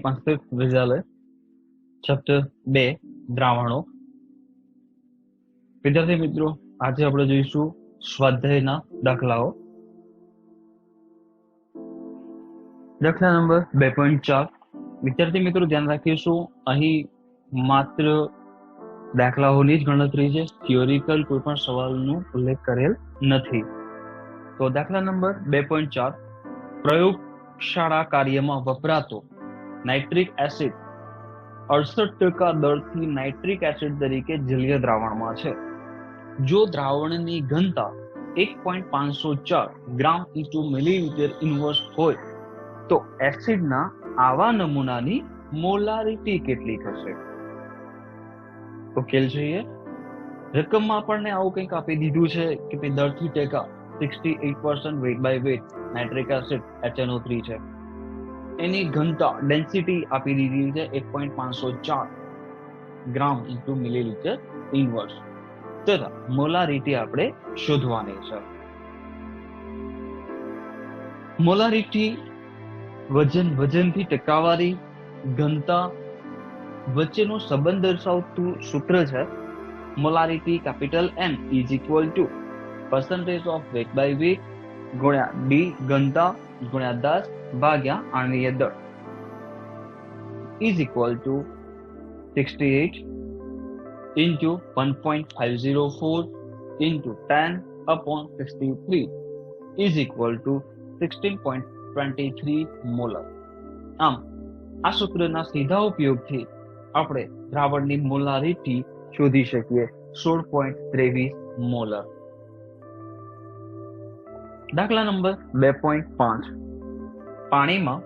पंथ विद्यालय चैप्टर 2 द्रावणों। विद्यार्थी मित्रों, आज આપણે જોઈશું સ્વાધ્યાયના દાખલાઓ। દાખલા નંબર 2.4। વિદ્યાર્થી મિત્રો ધ્યાન રાખીશું, અહીં માત્ર દાખલાઓની જ ગણતરી છે, થિયોરિકલ કોઈ પણ સવાલનો ઉલ્લેખ કરેલ નથી। તો દાખલા નંબર 2.4, પ્રયોગશાળા કાર્યમાં વપરાતો નાઇટ્રિક એસિડ 68% દરથી નાઇટ્રિક એસિડ તરીકે જલીય દ્રાવણમાં છે। જો દ્રાવણની ઘનતા 1.504 ગ્રામ ઇન્ટુ મિલીલીટર ઇન્વર્સ હોય તો એસિડના આવા નમૂનાની મોલારિટી કેટલી થશે? ઉકેલ જોઈએ। રકમમાં આપણને આવું કંઈક આપી દીધું છે કે 30% 68% weight by weight nitric acid HNO3 છે। એની ઘનતા ડેન્સિટી આપી દીધી છે 1.504 ગ્રામ ઇન્ટુ મિલીલીટર ઇન્વર્સ, તથા મોલારિટી આપણે શોધવાની છે। મોલારિટી વજનથી ટકાવારી ઘનતા વચ્ચેનો સંબંધ દર્શાવતું સૂત્ર છે। Molarity capital M is equal two percentage of weight by weight ગુણ્યા D ઘનતા ગુણ્યા 10 ભાગ્યા આણ્વીય દળ is equal to 68 into 1.504 into 10 upon 63 is equal to 16.23 molar. આમ આ સૂત્રના સીધા ઉપયોગથી આપણે દ્રાવણની મોલારિટી શોધી શકીએ 16.23 મોલર। દાખલા નંબર 2.5, પાણીમાં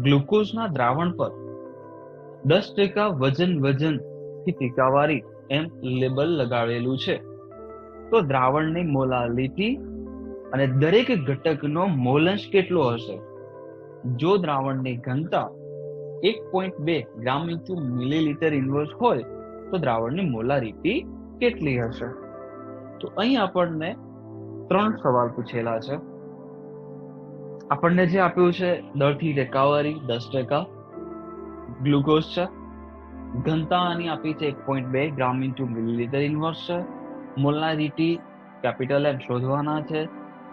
ગ્લુકોઝના દ્રાવણ પર 10% વજનથી ટીકાવારી એમ લેબલ લગાવેલું છે, તો દ્રાવણની મોલારિટી અને દરેક ઘટકનો મોલંશ કેટલો હશે? જો દ્રાવણની ઘનતા 1.2 ગ્રામ ઇન્ટુ મિલીલીટર ઇન્વર્સ હોય તો દ્રાવણની મોલારિટી કેટલી હશે? તો અહીં આપણને 3 સવાલ પૂછેલા છે। આપણને જે આપ્યું છે દરથી ટકાવારી 10% ગ્લુકોઝ છે, ઘનતા આની આપી છે 1.2 ગ્રામ ઇન્ટુ મિલીલીટર ઇન્વર્સ છે, મોલારિટી કેપિટલ M શોધવાના છે,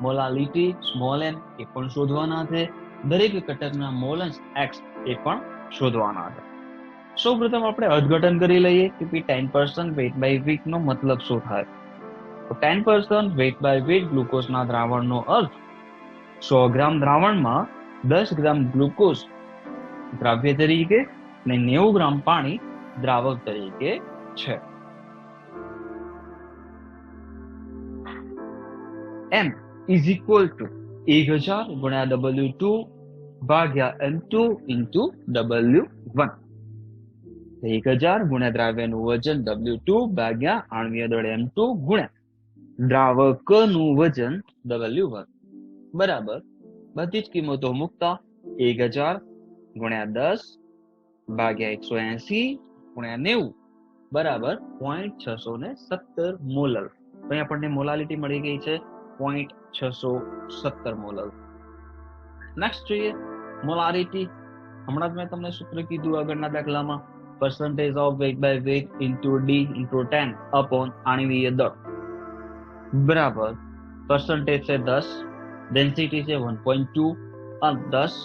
મોલાલિટી સ્મોલ m એ પણ શોધવાના છે, દરેક ઘટકના મોલંશ x એ પણ શોધવાના છે। સૌપ્રથમ આપણે અર્થઘટન કરી લઈએ કે 10% વેટ બાય વેટ નો મતલબ શું થાય। તો 10% વેટ બાય વેટ ગ્લુકોઝના દ્રાવણનો અર્થ 100 ગ્રામ દ્રાવણમાં 10 ગ્રામ ગ્લુકોઝ દ્રાવ્ય તરીકે અને 90 ગ્રામ પાણી દ્રાવક તરીકે છે। M is equal to 1000 ગુણ્યા W2 ભાગ્યા M2 into W1। 1000 ગુણ્યા દ્રાવ્યનું વજન W2 ભાગ્યા આણ્વીય દળ M2 ગુણ્યા દ્રાવકનું વજન W1 બરાબર બધી જ કિંમતો મૂકતા 1000 ગુણ્યા 10 ભાગ્યા 180 ગુણ્યા 90 બરાબર 0.617 મોલર। તો અહીં આપણને મોલાલિટી મળી ગઈ છે 0.617 મોલર। નેક્સ્ટ જોઈએ મોલારિટી। હમણાં જ મેં તમને સૂત્ર કીધું આગળના દાખલામાં, percentage of weight by weight into D into 10 upon આણ્વીય દળ બરાબર percentage છે 10, ડેન્સિટી છે 1.2 અને 10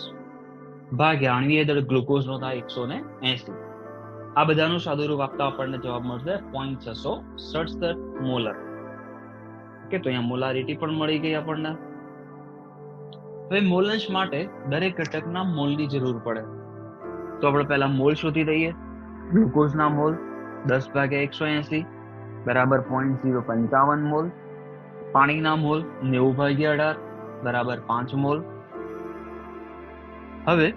ભાગ્યા આણ્વીય દળ ગ્લુકોઝનો થાય 180। આ બધાનું સાદુરૂપ આપતા આપણને જવાબ મળશે 0.617 મોલર। કે તો અહીંયા મોલારિટી પણ મળી ગઈ આપણને। હવે મોલંશ માટે દરેક ઘટકના મોલની જરૂર પડે, તો આપણે પહેલા મોલ શોધી દઈએ। ગ્લુકોઝના મોલ 10 ભાગ્યા 180 બરાબર 0.055 મોલ, પાણીના મોલ 90 ભાગ્યા 18 બરાબર 5 મોલ। હવે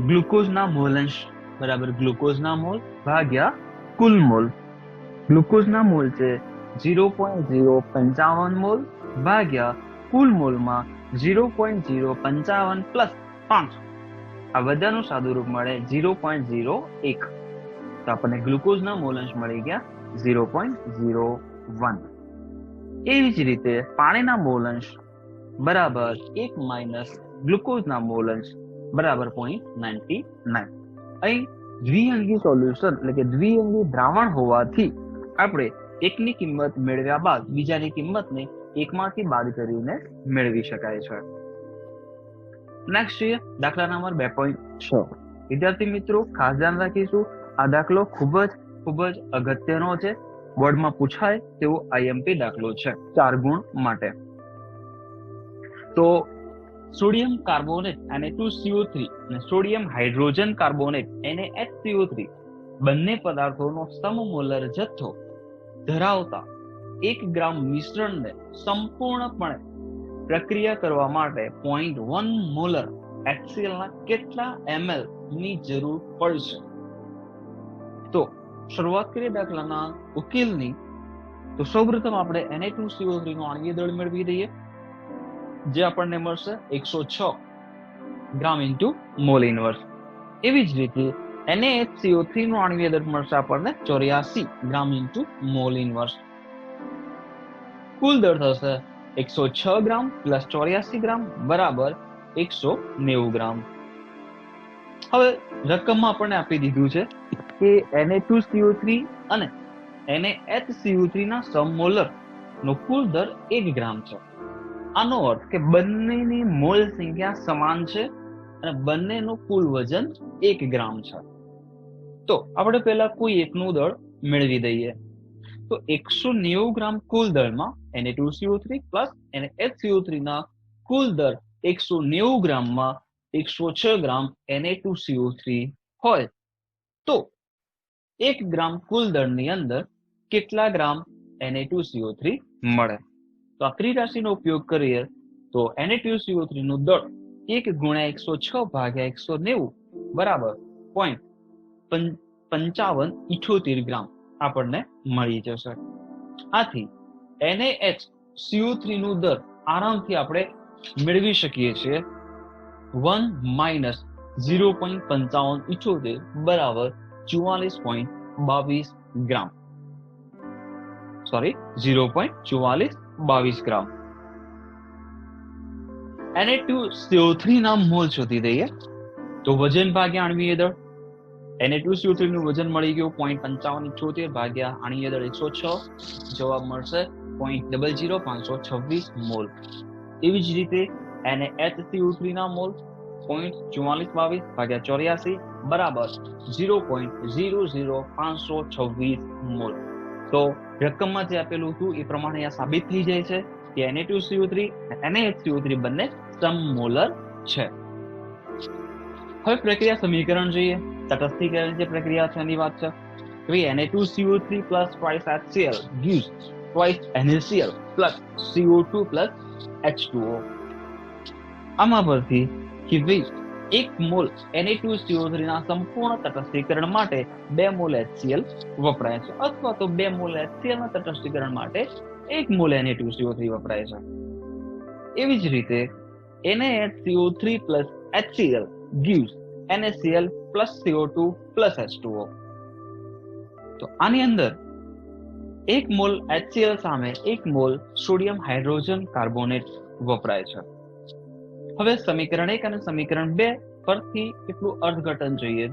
ગ્લુકોઝના મોલંશ બરાબર ગ્લુકોઝના મોલ ભાગ્યા કુલ મોલ। ગ્લુકોઝના મોલ છે 0.055 મોલ ભાગ્યા કુલ મોલમાં 0.055 પ્લસ 5, આ બધાનું સાદુરૂપ મળે 0.01, તો આપણને ગ્લુકોઝના મોલંશ મળી ગયા 0.01। એવી જ રીતે પાણીના મોલંશ બરાબર 1 માઇનસ ગ્લુકોઝના મોલંશ બરાબર 0.99। અહીં દ્વિઅંગી સોલ્યુશન એટલે કે દ્વિઅંગી દ્રાવણ હોવાથી આપણે એકની કિંમત મેળવ્યા બાદ બીજાની કિંમતને એકમાંથી બાદ કરીને મેળવી શકાય છે. નેક્સ્ટ છે દાખલા નંબર 2.6. વિદ્યાર્થી મિત્રો ખાસ ધ્યાન રાખીશું, આ દાખલો ખૂબ જ અગત્યનો છે. બોર્ડમાં પૂછાય તેવો આઈએમપી દાખલો છે 4 ગુણ માટે. તો સોડિયમ કાર્બોનેટ Na2CO3 અને સોડિયમ હાઇડ્રોજન કાર્બોનેટ NaHCO3 બંને પદાર્થોનો સમમોલર જથ્થો ધરાવતા 1 ગ્રામ મિશ્રણને સંપૂર્ણપણે પ્રક્રિયા કરવા માટે 0.1 મોલર HCl ના કેટલા ml ની જરૂર પડશે? તો શરૂઆત કરીએ દાખલાના ઉકેલની. તો સૌપ્રથમ આપણે Na2CO3 નો આણ્વીય દળ મેળવી દઈએ, જે આપણને મળશે 106 ગ્રામ ઇન્ટુ મોલ ઇનવર્સ. એવી જ રીતે NaHCO3 નો આણ્વીય દળ મળશે આપણને 84 ગ્રામ ઇન્ટુ મોલ ઇનવર્સ. કુલ દળ થશે 106 ગ્રામ પ્લસ 84 ગ્રામ બરાબર 190 ગ્રામ. હવે રકમમાં આપણને આપી દીધું છે કે Na2CO3 અને NaHCO3 ના સમમોલર નો કુલ દર 1 ગ્રામ છે. આનો અર્થ કે બંનેની મોલ સંખ્યા સમાન છે અને બંનેનું કુલ વજન 1 ગ્રામ છે. તો આપણે પહેલા કોઈ એકનું દળ મેળવી દઈએ. તો 190 ગ્રામ કુલ દળમાં Na2CO3 પ્લસ NaHCO3 ના કુલ દર 190 ગ્રામમાં 106 ગ્રામ Na2CO3 હોય તો 1 ગ્રામ કુલ દળની અંદર કેટલા ગ્રામ Na2CO3 મળે? તો આ ત્રિરાશિનો ઉપયોગ કરીએ તો Na2CO3 નું દળ 1 ગુણ્યા 106 ભાગ્યા 190 બરાબર 0.5578 ગ્રામ આપણને મળી જશે. આથી NaHCO3 નું દર આરામથી આપણે મેળવી શકીએ છીએ 1 - 0.5578 બરાબર 44.22 ગ્રામ. 0.4422 ગ્રામ. Na2CO3 ના મોલ શોધી દઈએ. તો વજન ભાગ્યા આણ્વીય દળ. Na2CO3 નું વજન મળી ગયું 0.5578 ભાગ્યા આણ્વીય દળ 106, જવાબ મળશે 0.00526 મોલ. એવી જ રીતે NaHCO3 ના મોલ 0.4422 ભાગ્યા 84 બરાબર 0.00526 મોલ. તો રકમમાં જે આપેલું હતું એ પ્રમાણે આ સાબિત થઈ જાય છે કે Na2CO3 અને NaHCO3 બંને સમમોલર છે. હવે પ્રક્રિયા સમીકરણ જોઈએ. તટસ્થીકરણ જે પ્રક્રિયા છે એની વાત છે. Na2CO3 plus twice HCl gives twice NaCl plus CO2 plus H2O. આમાં પરથી કે ભાઈ 1 મોલ Na2CO3 ના સંપૂર્ણ તટસ્થીકરણ માટે 2 મોલ HCl વપરાય છે, અથવા તો 2 મોલ HCl ના તટસ્થીકરણ માટે 1 મોલ Na2CO3 વપરાય છે. એવી જ રીતે NaHCO3 plus HCl gives NaCl plus CO2 plus H2O. તો આની અંદર 1 મોલ HCl સામે 1 મોલ સોડિયમ હાઇડ્રોજન કાર્બોનેટ વપરાય છે. હવે સમીકરણ 1 અને સમીકરણ 2 પરથી કેટલું અર્થઘટન જોઈએ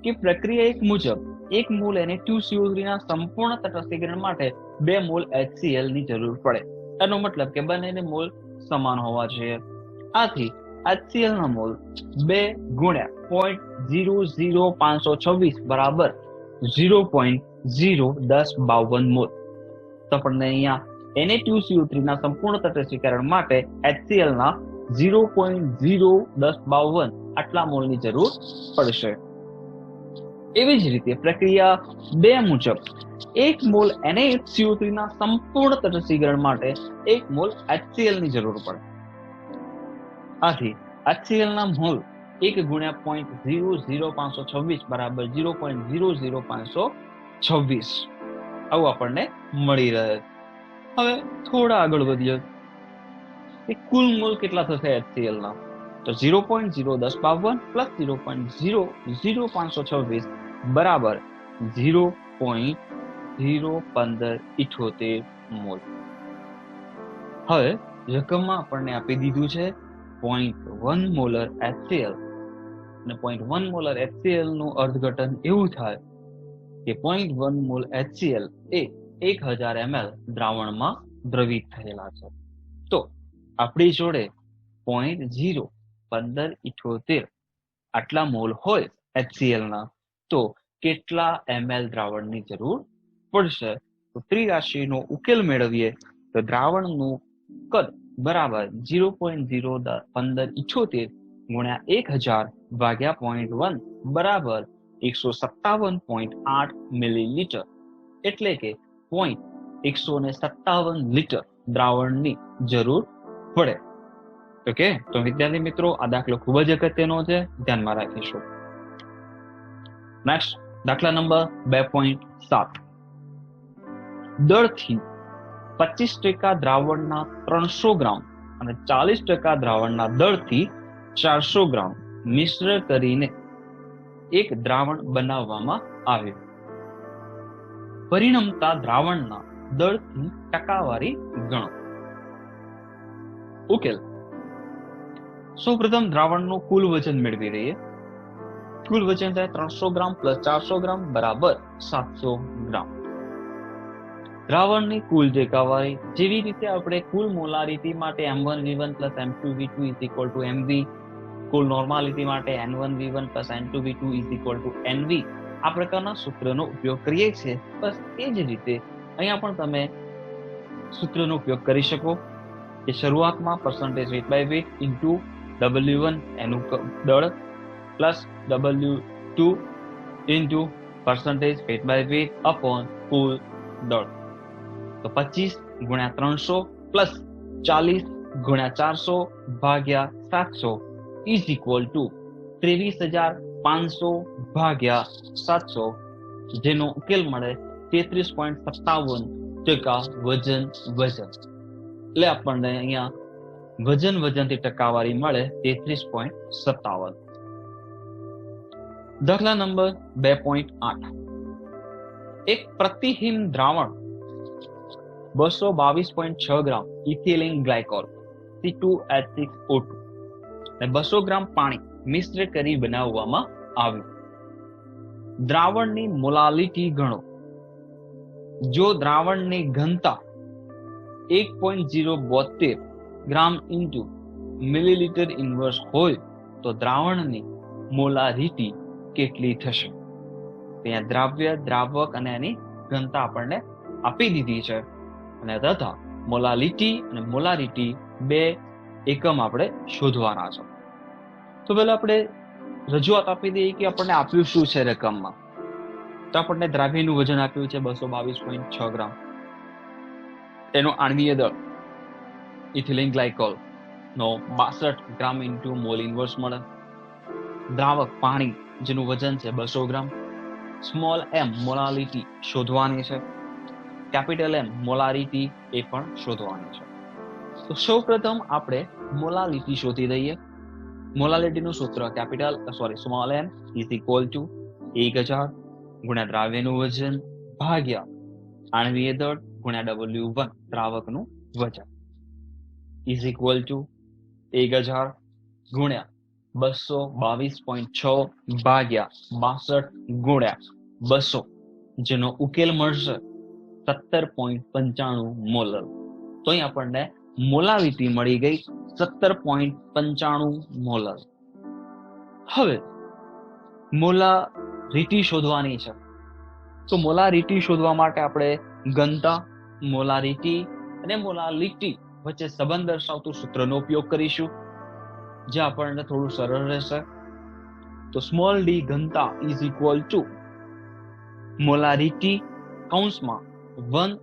કે પ્રક્રિયા 1 મુજબ 1 મોલ Na2CO3 ના સંપૂર્ણ તટસ્થીકરણ માટે 2 મોલ HCl ની જરૂર પડે. એનો મતલબ કે બંનેને મોલ સમાન હોવા જોઈએ. આથી HCl ના મોલ 2 ગુણ્યા 0.00526 બરાબર 0.01052 મોલ. તો આપણને અહીંયા Na2CO3 ના સંપૂર્ણ તટસ્થીકરણ માટે HCl ના 0.01052 આટલા મોલની જરૂર પડશે. એવી જ રીતે પ્રક્રિયા 2 મુજબ 1 મોલ NaHCO3 ના સંપૂર્ણ તટસ્થીકરણ માટે 1 મોલ HCl ની જરૂર પડે. આથી HCl ના મોલ 1 ગુણ્યા 0.00526 બરાબર 0.00526 આવું આપણને મળી રહે. હવે થોડા આગળ વધીએ કે કુલ મોલ કેટલા થશે HCl ના? તો 0.01052 પ્લસ 0.00526 બરાબર 0.01578 મોલ. હવે રકમમાં આપણને આપી દીધું છે 0.1 મોલર HCl અને 0.1 મોલર HCl નું અર્થઘટન એવું થાય કે 0.1 મોલ HCl એ 1000 ml દ્રાવણમાં દ્રવિત થયેલા છે. તો આપણી જોડે 0.01578 આટલા મોલ હોય HCl ના, તો કેટલા ml દ્રાવણની જરૂર પડશે? તો ત્રિરાશિનો ઉકેલ મેળવીએ તો દ્રાવણનું કદ બરાબર 0.01578 ગુણ્યા 1000 ભાગ્યા 0.1 બરાબર 157.8 મિલીલીટર, એટલે કે 157 લીટર દ્રાવણની જરૂર પડે. ઓકે, તો વિદ્યાર્થી મિત્રો આ દાખલો ખૂબ જ અગત્યનો છે, ધ્યાનમાં રાખીશું. નેક્સ્ટ દાખલા નંબર 2.7. દળથી 25% દ્રાવણના 300 ગ્રામ અને 40% દ્રાવણના દળથી 400 ગ્રામ મિશ્ર કરીને એક દ્રાવણ બનાવવામાં આવ્યું. પરિણમતા દ્રાવણના દળથી ટકાવારી ગણો. ઉકેલ. સૌપ્રથમ દ્રાવણનું કુલ વજન મેળવી લઈએ. કુલ વજન થાય 300 ગ્રામ પ્લસ 400 ગ્રામ બરાબર 700 ગ્રામ. દ્રાવણની કુલ ટકાવારી, જેવી રીતે આપણે કુલ મોલારિટી માટે M1V1 plus M2V2 is equal two MV, cool normality માટે N1V1 plus N2V2 is equal two NV આ પ્રકારના સૂત્રનો ઉપયોગ કરીએ છીએ. બસ એ જ રીતે અહીંયા પણ તમે સૂત્રનો ઉપયોગ કરી શકો કે શરૂઆતમાં percentage weight by weight into W1 એનું દળ plus W2 into percentage weight by weight upon કુલ દળ. તો 25 ગુણ્યા 300 પ્લસ 40 ગુણ્યા 400 ભાગ્યા 700 ઇઝ ઇક્વલ ટુ 23,500 ભાગ્યા 700, જેનો ઉકેલ મળે 33.57% વજન. એટલે આપણને અહીંયા વજનથી ટકાવારી મળે 33.57. દાખલા નંબર 2.8. એક પ્રતિહીન દ્રાવણ 222.6 ગ્રામ ઇથિલિન ગ્લાયકોલ C2H6O2 અને 200 ગ્રામ પાણી મિશ્ર કરી બનાવવામાં આવ્યું. દ્રાવણની મોલાલિટી ગણો. જો દ્રાવણની ઘનતા 1.072 ગ્રામ ઇન્ટુ મિલીલીટર ઇન્વર્સ હોય તો દ્રાવણની મોલારિટી કેટલી થશે? ત્યાં દ્રાવ્ય, દ્રાવક અને એની ઘનતા આપણને આપી દીધી છે, અને તથા મોલાલિટી અને મોલારિટી બે એકમ આપણે શોધવાના છે. તો પહેલા આપણે રજૂઆત આપી દઈએ કે આપણને આપ્યું શું છે રકમમાં. તો આપણને દ્રાવ્યનું વજન આપ્યું છે 222.6 ગ્રામ. તેનો આણ્વીય દળ ઇથિલિન ગ્લાયકોલ નો 62 ગ્રામ ઇન્ટુ મોલ ઇન્વર્સ મળે. દ્રાવક પાણી જેનું વજન છે 200 ગ્રામ. સ્મોલ m મોલાલિટી શોધવાની છે. કેપિટલ M મોલારિટી એ પણ શોધવાની છે. તો સૌપ્રથમ આપણે મોલાલિટી શોધી દઈએ. મોલાલિટીનું સૂત્ર small m is equal two 1000 ગુણ્યા દ્રાવ્યનું વજન ભાગ્યા આણ્વીય દળ ગુણ્યા W1 દ્રાવકનું વજન ઇઝ ઇક્વલ ટુ 1000 ગુણ્યા 222.6 ભાગ્યા 62 ગુણ્યા 200, જેનો ઉકેલ મળશે 17.95 મોલર. તો અહીં આપણને મોલારિટી મળી ગઈ 17.95 મોલર. હવે મોલારિટી શોધવાની છે. તો મોલારિટી શોધવા માટે આપણે ઘનતા, મોલારિટી અને મોલાલિટી વચ્ચે સંબંધ દર્શાવતું સૂત્રનો ઉપયોગ કરીશું, જે આપણને થોડું સરળ રહેશે. તો સ્મોલ ડી ઘનતા ઇઝ ઇક્વલ ટુ મોલારિટી કૌંસમાં 1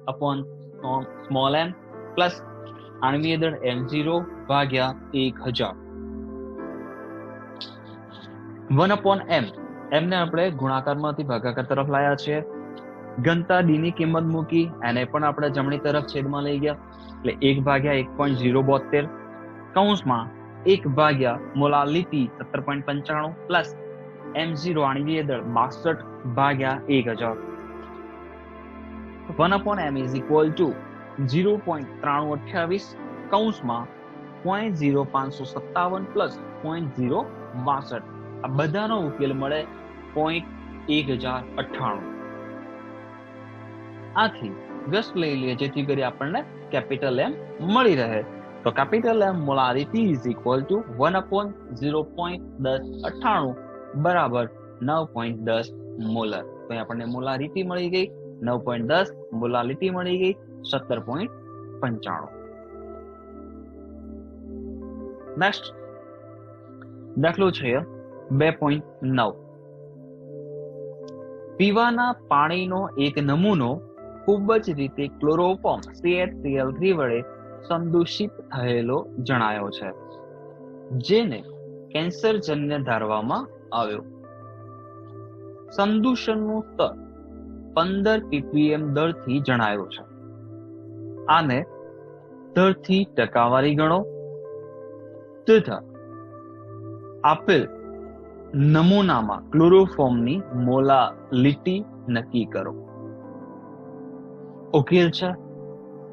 સ્મોલ m પ્લસ આણ્વીય દળ M0 ભાગ્યા 1000. 1/m ને આપણે ગુણાકારમાંથી ભાગાકાર તરફ લાયા છીએ. ઘનતા d ની કિંમત મૂકી, એને પણ આપણે જમણી તરફ છેદમાં લઈ ગયા, એટલે 1/1.072 કૌંસમાં 1 મોલાલિટી 17.95 પ્લસ M0 આણ્વીય દળ 62 ભાગ્યા 1000. 1/m is equal to 0.9328 કૌંસમાં 0.0557 પ્લસ 0.062. આ બધાનો ઉકેલ મળે 0.1098. આથી વ્યસ્ત લઈ લઈએ જેથી કરી આપણને કેપિટલ એમ મળી રહે. તો capital M molarity is equal to 1/0.1098 બરાબર 9.10 મોલર. તો આપણને મોલારિટી મળી ગઈ 9.10, મોલારિટી મળી ગઈ 17.95. નેક્સ્ટ દાખલો છે 2.9. પીવાના પાણીનો એક નમૂનો ખૂબ જ રીતે ક્લોરોફોર્મ CH3 વડે સંદૂષિત થયેલો જણાયો છે, જેને કેન્સરજન્ય ધારવામાં આવ્યો. સંદૂષણનું સ્તર 15 ppm દરથી જણાયો છે. આને દરથી ટકાવારી ગણો તથા આપેલ નમૂનામાં ક્લોરોફોર્મની મોલાલિટી નક્કી કરો. ઉકેલ છે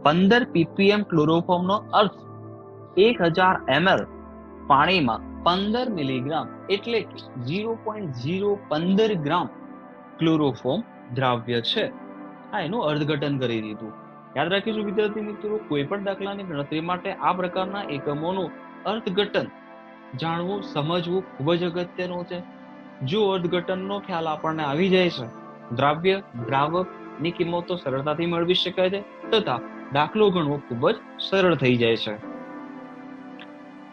15 ppm ક્લોરોફોર્મનો અર્થ 1000 ml પાણીમાં 15 મિલીગ્રામ એટલે કે 0.015 ગ્રામ ક્લોરોફોર્મ દ્રાવ્ય છે. આ એનું અર્થઘટન કરી દીધું. યાદ રાખીશું વિદ્યાર્થી મિત્રો, કોઈ પણ દાખલાની ગણતરી માટે આ પ્રકારના એકમોનું અર્થઘટન જાણવું સમજવું ખૂબ જ અગત્યનું છે. જો અર્થઘટનનો ખ્યાલ આપણને આવી જાય છે, દ્રાવ્ય દ્રાવક ની કિંમતો સરળતાથી મેળવી શકાય છે તથા દાખલો ગણવો ખૂબ જ સરળ થઈ જાય છે.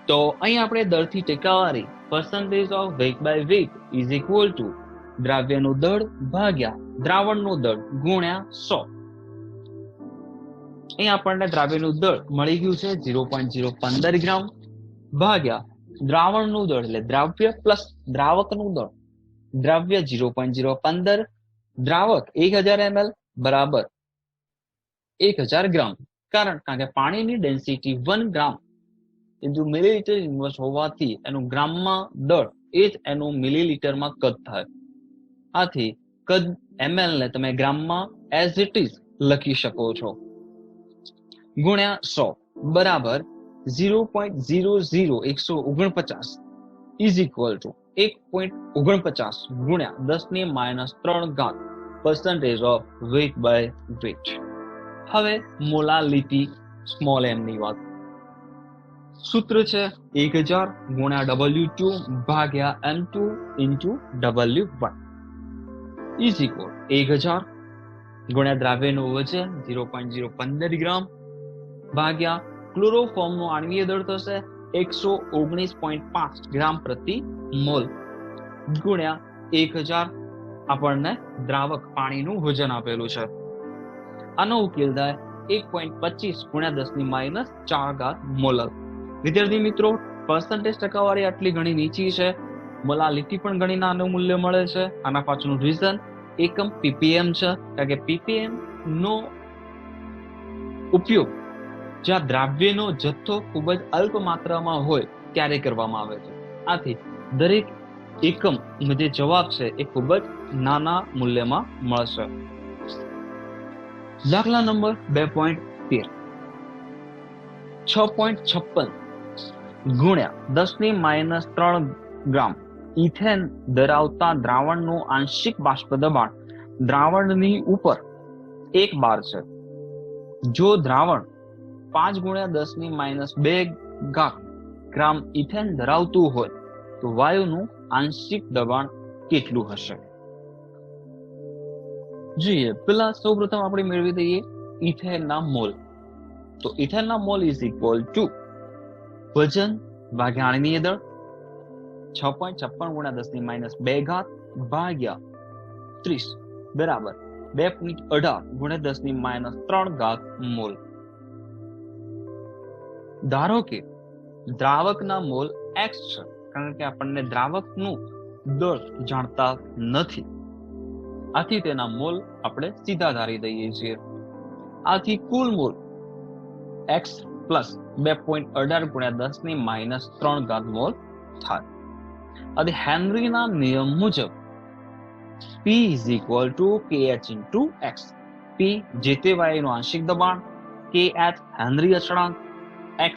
તો અહીં આપણે દરથી ટકાવારી percentage of weight by weight is equal to દ્રાવ્યનું દળ ભાગ્યા દ્રાવણનું દળ ગુણ્યા 100. અહીં આપણને દ્રાવ્યનું દળ મળી ગયું છે 0.015 ગ્રામ ભાગ્યા દ્રાવણનું દળ એટલે દ્રાવ્ય પ્લસ દ્રાવકનું દળ. દ્રાવ્ય 0.015, દ્રાવક 1000 ml બરાબર 1000 ગ્રામ. કારણ કે પાણીની ડેન્સિટી 1 ગ્રામ ઇન્ટુ મિલીલીટર ઇન્વર્સ હોવાથી એનું ગ્રામમાં દળ એ જ એનું મિલીલીટરમાં કદ થાય. આથી કદ ml ને તમે ગ્રામમાં એઝ ઇટ ઇઝ લખી શકો છો. ગુણ્યા 100 બરાબર 0.00149 ઇઝ ઇક્વલ ટુ 1.49 ગુણ્યા 10⁻³ ઘાત percentage of weight by weight. હવે મોલાલિટી સ્મોલ m ની વાત. સૂત્ર છે 1000 ગુણ્યા W2 ભાગ્યા M2 into W1 is equal 1000 ગુણ્યા દ્રાવ્યનું વજન 0.015 ગ્રામ ભાગ્યા ક્લોરોફોર્મનું આણ્વીય દળ થશે 119.5 ગ્રામ પ્રતિ મોલ ગુણ્યા 1000 આપણને દ્રાવક પાણીનું વજન આપેલું છે. આનો ઉકેલ થાય 1.25 ગુણ્યા 10⁻⁴ મોલર. વિદ્યાર્થી મિત્રો, પર્સન્ટેજ ટકાવારી આટલી ઘણી નીચી છે, મોલાલિટી પણ ઘણી નાનું મૂલ્ય મળે છે. આના પાછળનું રીઝન એકમ ppm છે, કારણ કે ppm નો ઉપયોગ જ્યાં દ્રાવ્યનો જથ્થો ખૂબ જ અલ્પ માત્રામાં હોય ત્યારે કરવામાં આવે છે. આથી દરેક એકમ જે જવાબ છે એ ખૂબ જ નાના મૂલ્યમાં મળશે. દાખલા નંબર 2.13. 6.56 ગુણ્યા 10⁻³ ગ્રામ ઇથેન ધરાવતા દ્રાવણનું આંશિક બાષ્પ દબાણ દ્રાવણની ઉપર 1 બાર છે. જો દ્રાવણ 5 ગુણ્યા 10⁻² ગ્રામ ઇથેન ધરાવતું હોય તો વાયુનું આંશિક દબાણ કેટલું હશે? જોઈએ, પેલા સૌપ્રથમ આપણે મેળવી દઈએ ઇથેનના મોલ. તો ઇથેનના મોલ ઇઝ ઇક્વલ ટુ વજન ભાગ્યા આણ્વીય દળ 6.56 ગુણ્યા 10⁻² ભાગ્યા 30 બરાબર 2.18 ગુણ્યા 10⁻³ મોલ. ધારો કે દ્રાવકના મોલ x છે, કારણ કે આપણને દ્રાવકનું દળ જાણતા નથી, આથી તેના મોલ આપણે સીધા ધારી દઈએ છીએ. આથી કુલ મોલ x પ્લસ 2.18 ગુણ્યા 10⁻³ મોલ થાય. અને હેનરીના નિયમ મુજબ P is equal to KH into X. P જે તે વાયુનું આંશિક દબાણ, KH હેનરી અચળાંક, X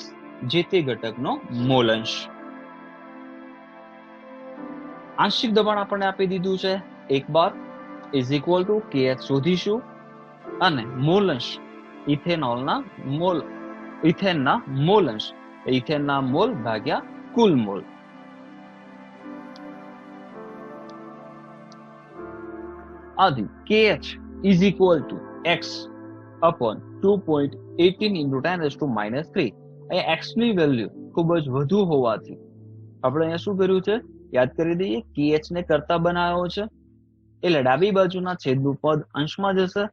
જે તે ઘટકનો મોલ અંશ. આંશિક દબાણ આપણને આપી દીધું છે 1 bar is equal two KH શોધીશું અને મોલંશ ઇથેનોલના મોલ ઇથેનના મોલંશ ઇથેનના મોલ ભાગ્યા કુલ મોલ. આથી KH is equal two X upon 2.18 into 10 raised to minus 3. અહીંયા X ની વેલ્યુ ખૂબ જ વધુ હોવાથી આપણે અહીંયા શું કર્યું છે યાદ કરી દઈએ KH ને કરતા બનાવ્યો છે એટલે ડાબી બાજુના છેદનું પદ અંશમાં જશે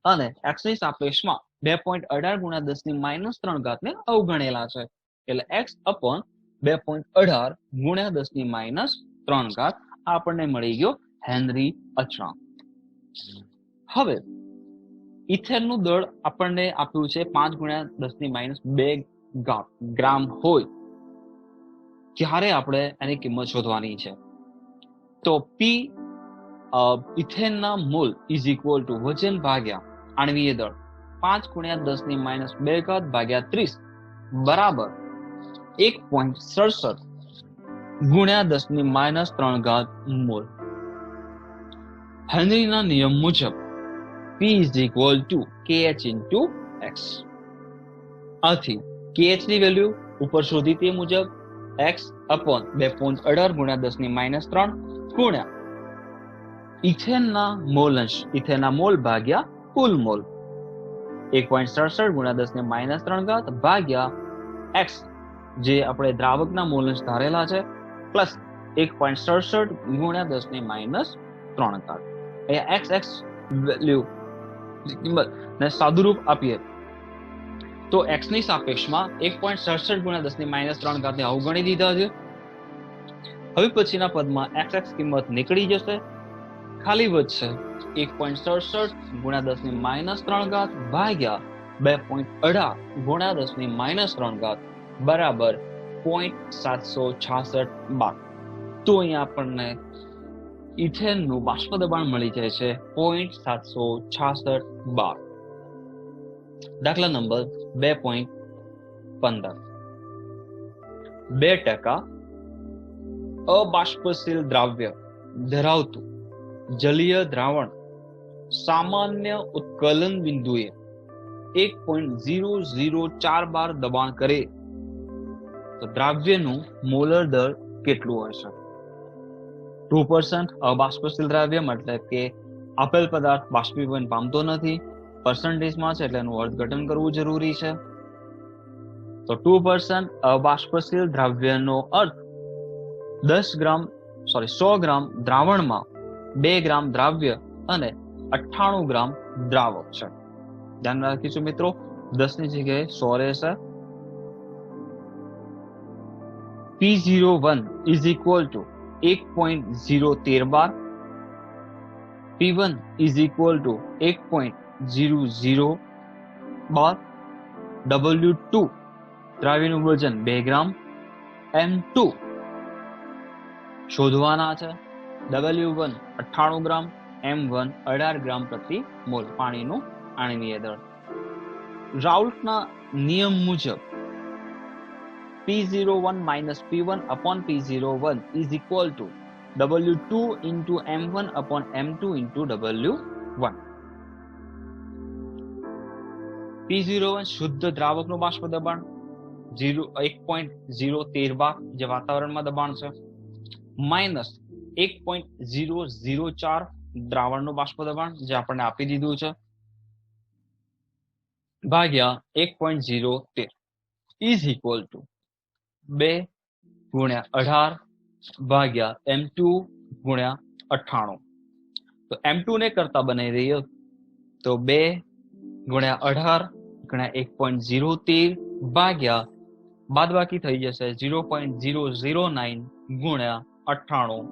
અને x ની સાપેક્ષમાં 2.18 ગુણ્યા 10 ની માઇનસ 3 ઘાતને અવગણેલા છે એટલે x upon 2.18 ગુણ્યા 10 ની માઇનસ 3 ઘાત આપણને મળી ગયો હેનરી અચળાંક. હવે ઇથેનનું દળ આપણને આપ્યું છે 5 ગુણ્યા 10 ની માઇનસ 2 ગ્રામ હોય ત્યારે આપણે એની કિંમત શોધવાની છે. તો P ઇથેનના મોલ ઇઝ ઇક્વલ ટુ વજન ભાગ્યા આણ્વીય દળ 5 ગુણ્યા 10 ની માઇનસ 2 ઘાત ભાગ્યા 30 બરાબર 1.67 ગુણ્યા 10 ની માઇનસ 3 ઘાત મોલ. હેનરીના નિયમ મુજબ P is equal to KH into X. આથી KH ની વેલ્યુ ઉપર શોધી તે મુજબ X upon 2.18 ગુણ્યા 10 ની માઇનસ 3 ગુણ્યા ઇથેનના મોલંશ ઇથેનના મોલ ભાગ્યા કુલ મોલ 1.67 ગુણ્યા 10 ની માઇનસ 3 ઘાત ભાગ્યા X જે આપણે દ્રાવકના મોલંશ ધારેલા છે પ્લસ 1.67 ગુણ્યા 10 ની માઇનસ 3 ઘાત. અહીંયા x વેલ્યુ કિંમત ને સાદુરૂપ આપીએ તો x ની સાપેક્ષમાં 1.67 ગુણ્યા 10 ની માઇનસ 3 ઘાતને અવગણી દીધા છે. હવે પછીના પદમાં x કિંમત નીકળી જશે ખાલી વધશે 1.67 ગુણ્યા 10 ની માઇનસ 3 ઘાત ભાગ્યા 2.18 ગુણ્યા 10 ની માઇનસ 3 ઘાત બરાબર 0.766 બાર. તો અહીંયા આપણને ઇથેનનું બાષ્પ દબાણ મળી જાય છે 0.766 બાર. દાખલા નંબર 2.15 2% અબાષ્પશીલ દ્રાવ્ય ધરાવતું જલીય દ્રાવણ સામાન્ય ઉત્કલન બિંદુએ 1.004 બાર દબાણ કરે તો દ્રાવ્યનું મોલર દળ કેટલું હશે? 2% અબાષ્પશીલ દ્રાવ્ય મતલબ કે આપેલ પદાર્થ બાષ્પીભવન પામતો નથી, પર્સન્ટેજમાં છે એટલે એનું અર્થઘટન કરવું જરૂરી છે. તો 2% અબાષ્પશીલ દ્રાવ્યનો અર્થ 100 ગ્રામ દ્રાવણમાં 2 ગ્રામ દ્રાવ્ય અને 98 ગ્રામ દ્રાવક છે. ધ્યાન રાખીશું મિત્રો, 10 ની જગ્યાએ 100 રહેશે. P01 is equal to 1.013 bar, P1 is equal to 1.00 bar, W2 દ્રાવ્યનું વજન 2 ગ્રામ, M2 શોધવાના છે, W1 98 ગ્રામ, M1 18 ગ્રામ પ્રતિ મોલ પાણીનું આણ્વીય દળ. રાઉલ્ટના નિયમ મુજબ P01 minus P1 upon P01 is equal to W2 into M1 upon M2 into W1. P01 શુદ્ધ દ્રાવકનું બાષ્પ દબાણ 1.013 બાર જે વાતાવરણમાં દબાણ છે, માઇનસ 1.004 દ્રાવણનું બાષ્પ દબાણ જે આપણને આપી દીધું છે, ભાગ્યા 1.013 is equal to 2 ગુણ્યા 18 ભાગ્યા M2 ગુણ્યા 98. તો M2 ને કરતા બનાવી દઈએ તો 2 ગુણ્યા 18 ગુણ્યા 1.013 ભાગ્યા બાદબાકી થઈ જશે 0.009 ગુણ્યા 98.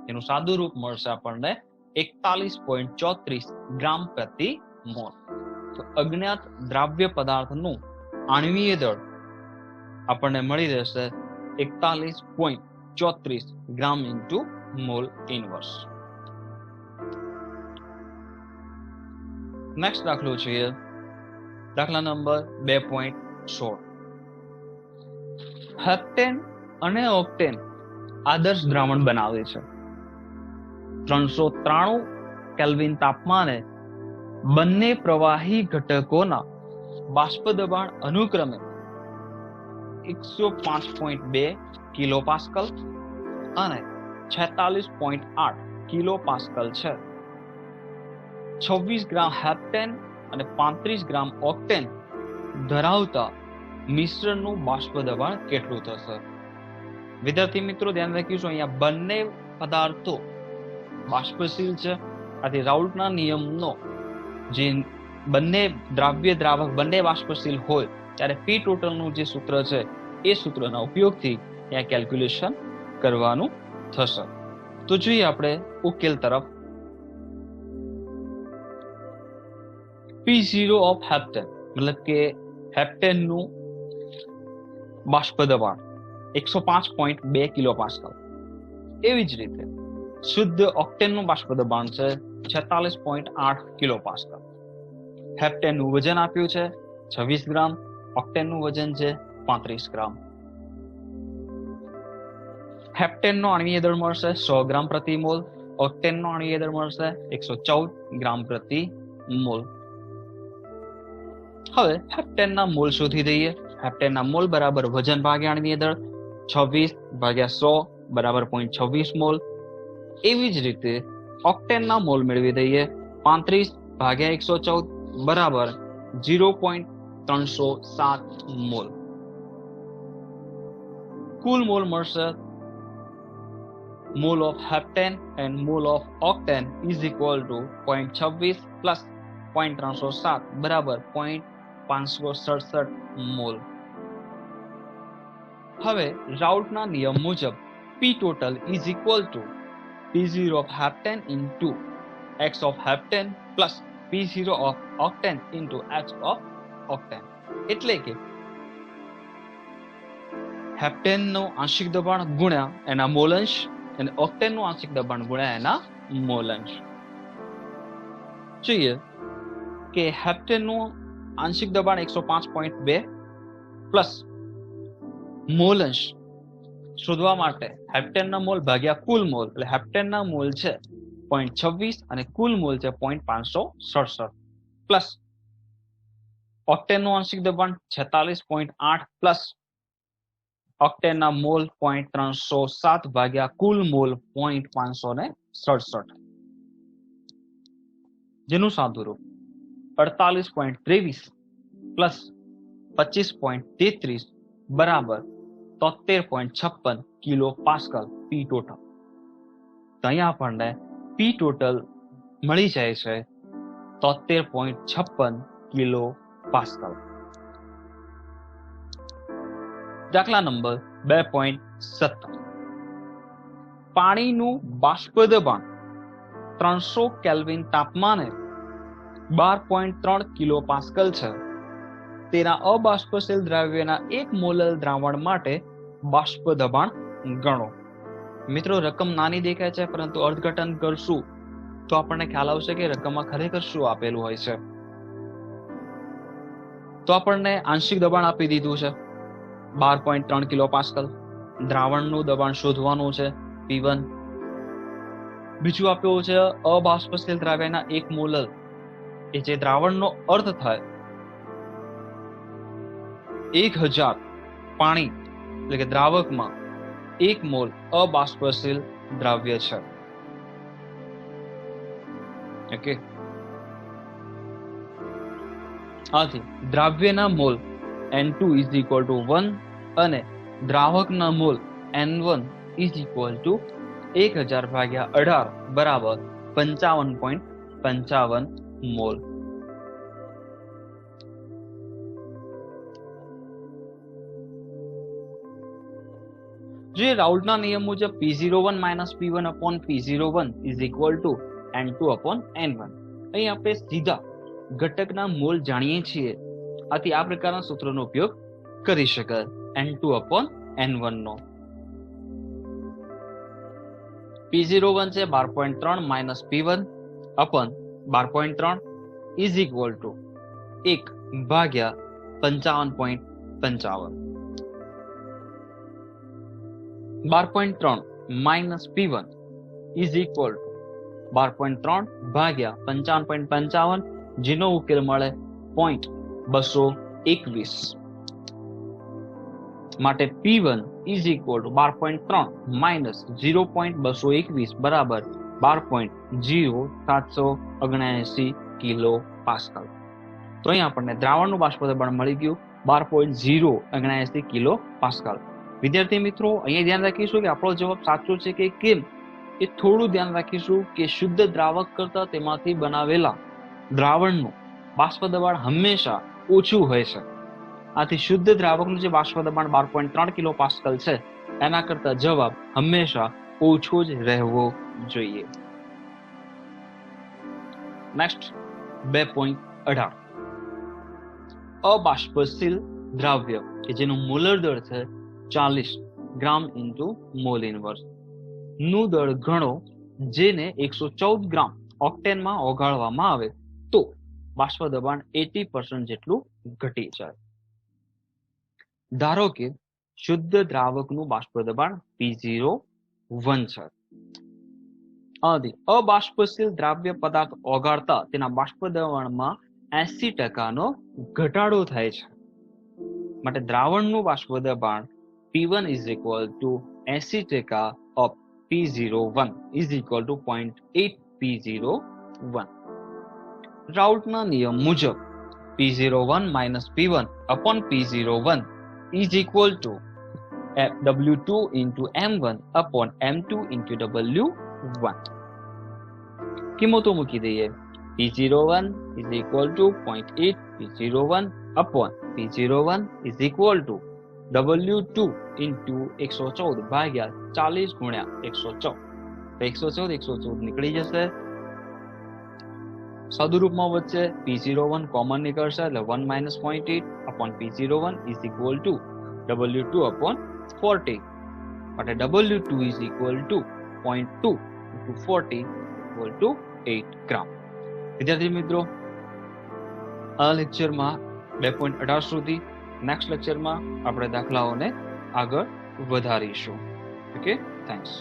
એનું સાદું રૂપ મળશે આપણને 41.34 ગ્રામ પ્રતિ મોલ. તો અજ્ઞાત દ્રાવ્ય પદાર્થનું આણ્વીય દળ આપણને મળી રહેશે 41.34 ગ્રામ ઇન્ટુ મોલ ઇનવર્સ. નેક્સ્ટ દાખલો છે દાખલા નંબર 2.16. હેપ્ટેન અને ઓક્ટેન આદર્શ દ્રાવણ બનાવે છે. 393 કેલ્વિન તાપમાને બંને પ્રવાહી ઘટકોના બાષ્પ દબાણ અનુક્રમે 105.2 કિલો પાસ્કલ અને 46.8 કિલો પાસ્કલ છે. 26 ગ્રામ હેપ્ટેન અને 35 ગ્રામ ઓક્ટેન ધરાવતા મિશ્રણનું બાષ્પ દબાણ કેટલું થશે? વિદ્યાર્થી મિત્રો ધ્યાન રાખીશું, અહીંયા બંને પદાર્થો બાષ્પશીલ છે. આથી રાઉલ્ટના નિયમનો જે બંને દ્રાવ્ય દ્રાવક બંને બાષ્પશીલ હોય ત્યારે પી ટોટલનું જે સૂત્ર છે એ સૂત્રના ઉપયોગથી ત્યાં કેલ્ક્યુલેશન કરવાનું થશે. તો જોઈએ આપણે ઉકેલ તરફ. P0 ઓફ હેપ્ટેન મતલબ કે હેપ્ટેનનું બાષ્પ દબાણ 105.2 કિલો પાસ્કલ. એવી જ રીતે શુદ્ધ ઓક્ટેનનું બાષ્પ દબાણ છે 46.8 કિલો પાસ્કલ. હેપ્ટેનનું વજન આપ્યું છે 26 ગ્રામ, ઓક્ટેનનું વજન છે 35 ગ્રામ. હેપ્ટેનનો આણ્વીય દળ મળશે 100 ગ્રામ પ્રતિ મોલ, ઓક્ટેનનો આણ્વીય દળ મળશે 114 ગ્રામ પ્રતિ મોલ. હવે હેપ્ટેનના મોલ શોધી દઈએ. હેપ્ટેનના મોલ બરાબર વજન ભાગ્યા આણ્વીય દળ, 26 ભાગ્યા 100 બરાબર 0.26 મોલ. એવી જ રીતે ઓક્ટેનના મોલ મેળવી દઈએ. 35 ભાગ્યા 114 બરાબર 0.307 મોલ. કુલ મોલ મળશે mole of heptane and mole of octane is equal to 0.26 plus 0.307 બરાબર 0.567 મોલ. હવે રાઉલ્ટના નિયમ મુજબ P total is equal to P0 of heptane into X of heptane plus P0 of octane into X of octane. એટલે કે હેપ્ટેનનું આંશિક દબાણ ગુણ્યા એના મોલંશ અને ઓક્ટેનનું આંશિક દબાણ ગુણ્યા એના મોલંશ. જોઈએ કે હેપ્ટેનનું આંશિક દબાણ 105.2 પ્લસ મોલંશ શોધવા માટે હેપ્ટેનના મોલ ભાગ્યા કુલ મોલ, એટલે હેપ્ટેનના મોલ છે 0.26 અને કુલ મોલ છે 0.567 પ્લસ ઓક્ટેનનું આંશિક દબાણ 46.8 પ્લસ ઓક્ટેનના મોલ 0.307 ભાગ્યા કુલ મોલ 0.567 જેનું સાદુરૂપ 48.23 પ્લસ 25.33 બરાબર 73.56 કિલો પાસ્કલ પી ટોટલ. તો અહીંયા આપણને પી ટોટલ મળી જાય છે 73.56 કિલો પાસ્કલ. દાખલા નંબર 2.17. પાણીનું બાષ્પ દબાણ 300 કેલ્વિન તાપમાને 12.3 કિલો પાસ્કલ છે. તેના અબાષ્પશીલ દ્રાવ્યના 1 મોલર દ્રાવણ માટે બાષ્પ દબાણ ગણો. મિત્રો રકમ નાની દેખાય છે, પરંતુ અર્થઘટન કરશું તો આપણને ખ્યાલ આવશે કે રકમમાં ખરેખર શું આપેલું હોય છે. તો આપણને આંશિક દબાણ આપી દીધું છે 12.3 કિલો પાસ્કલ. દ્રાવણનું દબાણ શોધવાનું છે P1. બીજું આપ્યું છે અબાષ્પશીલ દ્રાવ્યના 1 મોલર, એ જે દ્રાવણનો અર્થ થાય 1000 પાણી એટલે કે દ્રાવકમાં 1 મોલ અબાષ્પશીલ દ્રાવ્ય છે. ઓકે, આથી દ્રાવ્યના mole N2 is equal to 1 અને દ્રાવકના mole N1 is equal to 1000 ભાગ્યા 18 બરાબર 55.55 મોલ. જે રાઉલ્ટના નિયમ મુજબ P01 minus P1 upon P01 is equal to N2 upon N1. અહીં આપણે સીધા ઘટકના મોલ જાણીએ છીએ, આથી આ પ્રકારના સૂત્રનો ઉપયોગ કરી શકાય N2 upon N1 નો. P01 છે 12.3 minus P1 upon 12.3 is equal to 1 ભાગ્યા 55.55. 12.3 minus P1 is equal to 12.3 ભાગ્યા 55.55 જેનો ઉકેલ મળે 0.221 માટે P1 is equal to 12.3 minus 0.221 બરાબર 12.0779 કિલો પાસ્કલ. તો અહીં આપણને દ્રાવણનું બાષ્પદબાણ મળી ગયું 12.079 કિલો પાસ્કલ. વિદ્યાર્થી મિત્રો, અહીંયા ધ્યાન રાખીશું કે આપણો જવાબ સાચો છે કે કેમ એ થોડું ધ્યાન રાખીશું કે શુદ્ધ દ્રાવક કરતા તેમાંથી બનાવેલા દ્રાવણનું બાષ્પદબાણ હંમેશા ઓછું હોય છે. આથી શુદ્ધ દ્રાવકનું જે બાષ્પદબાણ 12.3 કિલો પાસ્કલ છે એના કરતા જવાબ હંમેશા ઓછો જ રહેવો જોઈએ. નેક્સ્ટ 2.18 અબાષ્પશીલ દ્રાવ્ય કે જેનો મોલર દર છે 40 ગ્રામ ઇન્ટુ મોલ ઇનવર્સ નું દળ ગણો જેને 114 ગ્રામ ઓક્ટેનમાં ઓગાળવામાં આવે તો બાષ્પદબાણ 80% જેટલું ઘટી જાય. ધારો કે શુદ્ધ દ્રાવકનું બાષ્પદબાણ P01 છે. અબાષ્પશીલ દ્રાવ્ય પદાર્થ ઓગાળતા તેના બાષ્પદબાણમાં 80% ઘટાડો થાય છે. માટે દ્રાવણનું બાષ્પદબાણ P1 is equal to 80% of P01 is equal to 0.8 P01. રાઉલ્ટના નિયમ મુજબ P01 minus P1 upon P01 is equal to W2 into M1 upon M2 into W1. કિંમતો મૂકી દઈએ. P01 is equal to 0.8 P01 upon P01 is equal to W2 into 114 ભાગ્યા 40 ગુણ્યા 114. 114 નીકળી જશે. સાદુરૂપમાં વચ્ચે P01 કોમન નીકળશે એટલે 1 minus 0.8 upon P01 is equal to W2 upon 40. માટે W2 is equal to 0.2 into 40 equal to 8 ગ્રામ. વિદ્યાર્થી મિત્રો, આ લેક્ચરમાં 2.18 સુધી, નેક્સ્ટ લેક્ચરમાં આપણે દાખલાઓને આગળ વધારીશું. Okay, thanks.